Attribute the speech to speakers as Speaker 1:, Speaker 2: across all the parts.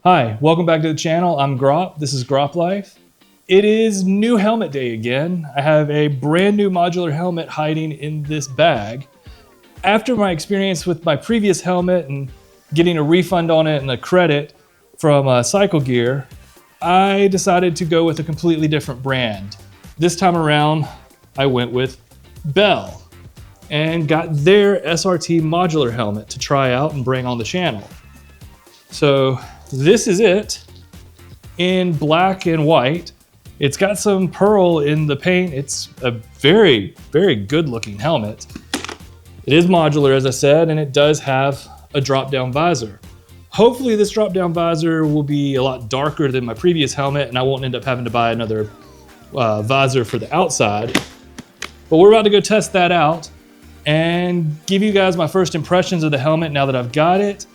Speaker 1: Hi, welcome back to the channel. I'm Grop. This is Grop Life. It is new helmet day again. I have a brand new modular helmet hiding in this bag. After my experience with my previous helmet and getting a refund on it and a credit from Cycle Gear, I decided to go with a completely different brand. This time around, I went with Bell and got their SRT Modular helmet to try out and bring on the channel. So this is it in black and white. It's got some pearl in the paint. It's a very, very good looking helmet. It is modular, as I said, and it does have a drop-down visor. Hopefully this drop-down visor will be a lot darker than my previous helmet and I won't end up having to buy another visor for the outside. But we're about to go test that out and give you guys my first impressions of the helmet now that I've got it.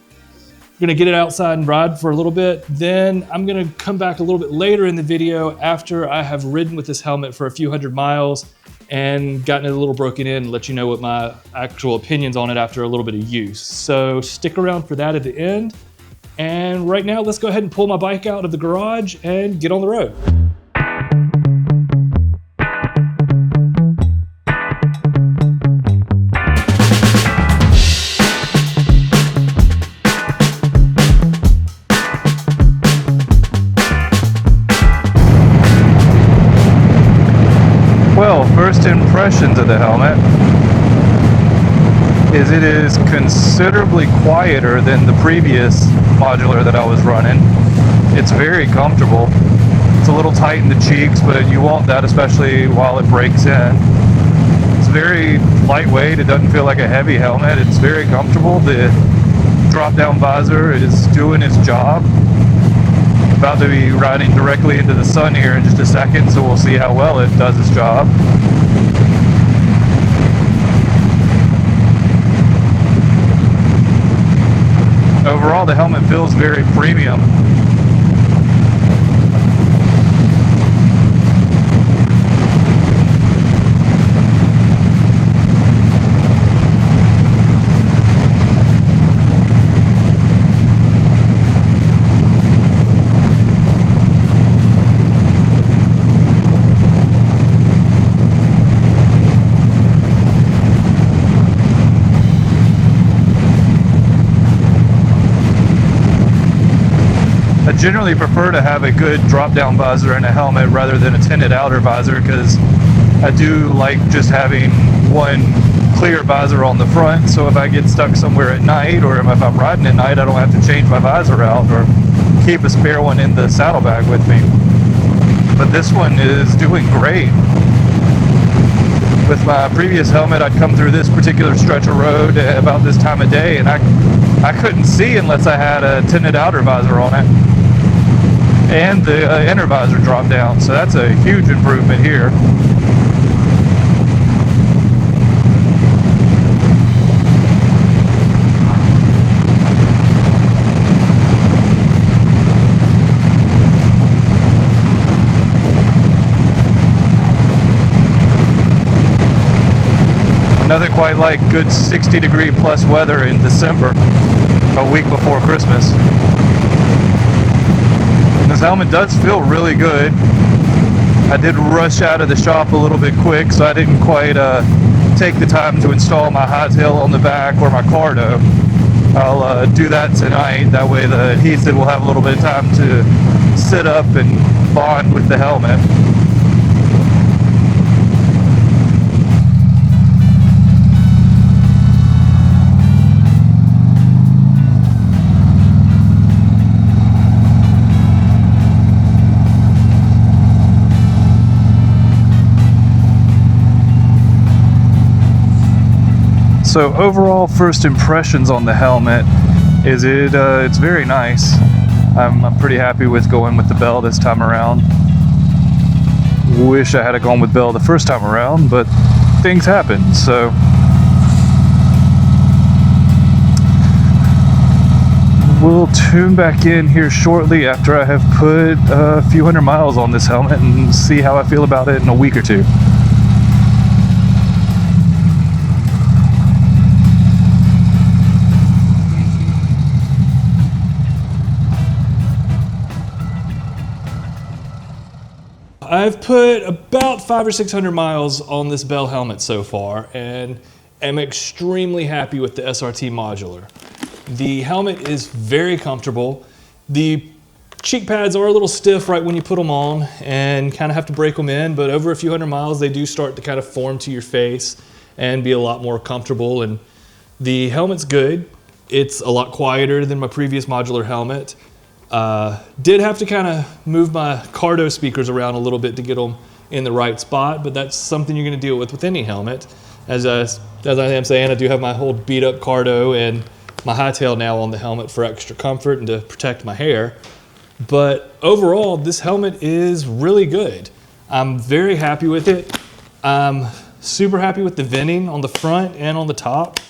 Speaker 1: I'm gonna get it outside and ride for a little bit. Then I'm gonna come back a little bit later in the video after I have ridden with this helmet for a few hundred miles and gotten it a little broken in and let you know what my actual opinions on it after a little bit of use. So stick around for that at the end. And right now, let's go ahead and pull my bike out of the garage and get on the road.
Speaker 2: Well, first impressions of the helmet is it is considerably quieter than the previous modular that I was running. It's very comfortable. It's a little tight in the cheeks, but you want that especially while it breaks in. It's very lightweight. It doesn't feel like a heavy helmet. It's very comfortable. The drop-down visor is doing its job. About to be riding directly into the sun here in just a second, so we'll see how well it does its job. Overall, the helmet feels very premium. I generally prefer to have a good drop-down visor in a helmet rather than a tinted outer visor because I do like just having one clear visor on the front, so if I get stuck somewhere at night or if I'm riding at night, I don't have to change my visor out or keep a spare one in the saddlebag with me. But this one is doing great. With my previous helmet, I'd come through this particular stretch of road about this time of day and I couldn't see unless I had a tinted outer visor on it. And the inner visor dropped down, so that's a huge improvement here. Nothing quite like good 60-degree plus weather in December, a week before Christmas. This helmet does feel really good. I did rush out of the shop a little bit quick, so I didn't quite take the time to install my high tail on the back or my cardo. I'll do that tonight. That way the adhesive will have a little bit of time to sit up and bond with the helmet. So overall first impressions on the helmet is it's very nice. I'm pretty happy with going with the Bell this time around. Wish I had gone with Bell the first time around, but things happen, so. We'll tune back in here shortly after I have put a few hundred miles on this helmet and see how I feel about it in a week or two.
Speaker 1: I've put about 500 or 600 miles on this Bell helmet so far and am extremely happy with the SRT Modular. The helmet is very comfortable. The cheek pads are a little stiff right when you put them on and kind of have to break them in, but over a few hundred miles they do start to kind of form to your face and be a lot more comfortable. And the helmet's good. It's a lot quieter than my previous modular helmet. Did have to kind of move my Cardo speakers around a little bit to get them in the right spot, but that's something you're going to deal with any helmet. As I am saying, I do have my whole beat up Cardo and my hightail now on the helmet for extra comfort and to protect my hair. But overall, this helmet is really good. I'm very happy with it. I'm super happy with the venting on the front and on the top.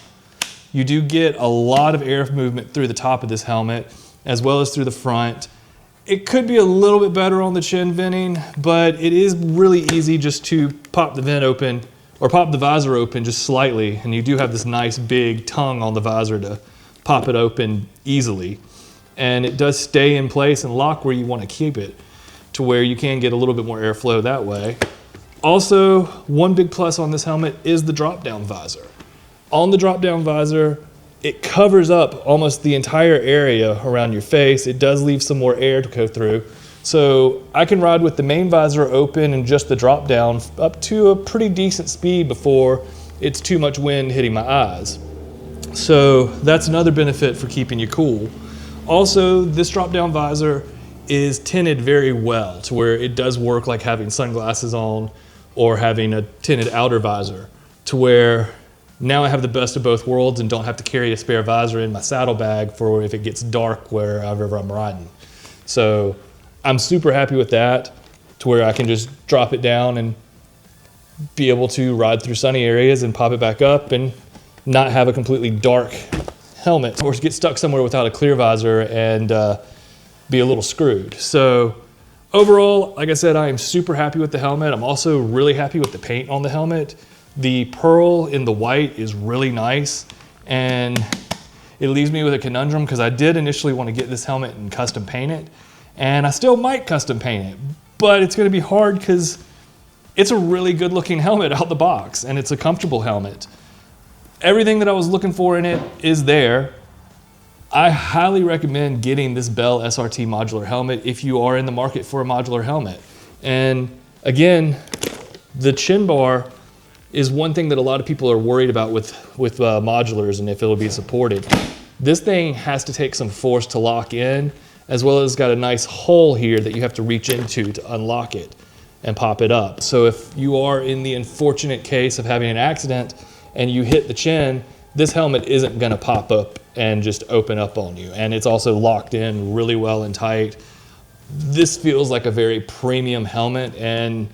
Speaker 1: You do get a lot of air movement through the top of this helmet, as well as through the front. It could be a little bit better on the chin venting, but it is really easy just to pop the vent open or pop the visor open just slightly, and you do have this nice big tongue on the visor to pop it open easily. And it does stay in place and lock where you want to keep it, to where you can get a little bit more airflow that way. Also, one big plus on this helmet is the drop-down visor. On the drop-down visor, it covers up almost the entire area around your face. It does leave some more air to go through. So I can ride with the main visor open and just the drop-down up to a pretty decent speed before it's too much wind hitting my eyes. So that's another benefit for keeping you cool. Also, this drop-down visor is tinted very well to where it does work like having sunglasses on or having a tinted outer visor, to where now I have the best of both worlds and don't have to carry a spare visor in my saddlebag for if it gets dark wherever I'm riding. So I'm super happy with that, to where I can just drop it down and be able to ride through sunny areas and pop it back up and not have a completely dark helmet or get stuck somewhere without a clear visor and be a little screwed. So overall, like I said, I am super happy with the helmet. I'm also really happy with the paint on the helmet. The pearl in the white is really nice, and it leaves me with a conundrum because I did initially want to get this helmet and custom paint it, and I still might custom paint it, but it's going to be hard because it's a really good looking helmet out the box and it's a comfortable helmet. Everything that I was looking for in it is there. I highly recommend getting this Bell SRT modular helmet if you are in the market for a modular helmet. And again, the chin bar is one thing that a lot of people are worried about with modulars and if it'll be supported. This thing has to take some force to lock in, as well as got a nice hole here that you have to reach into to unlock it and pop it up. So if you are in the unfortunate case of having an accident and you hit the chin, this helmet isn't gonna pop up and just open up on you. And it's also locked in really well and tight. This feels like a very premium helmet, and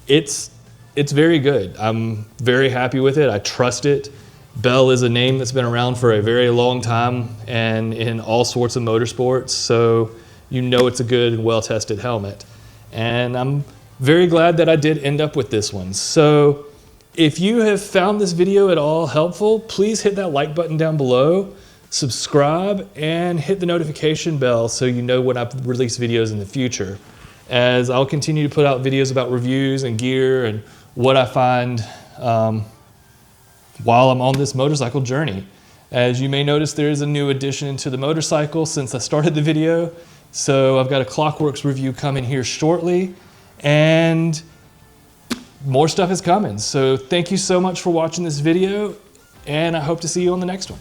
Speaker 1: it's very good. I'm very happy with it. I trust it. Bell is a name that's been around for a very long time and in all sorts of motorsports, so you know it's a good and well-tested helmet. And I'm very glad that I did end up with this one. So if you have found this video at all helpful, please hit that like button down below, subscribe, and hit the notification bell so you know when I release videos in the future, as I'll continue to put out videos about reviews and gear and what I find while I'm on this motorcycle journey. As you may notice, there is a new addition to the motorcycle since I started the video. So I've got a Clockworks review coming here shortly, and more stuff is coming. So thank you so much for watching this video, and I hope to see you on the next one.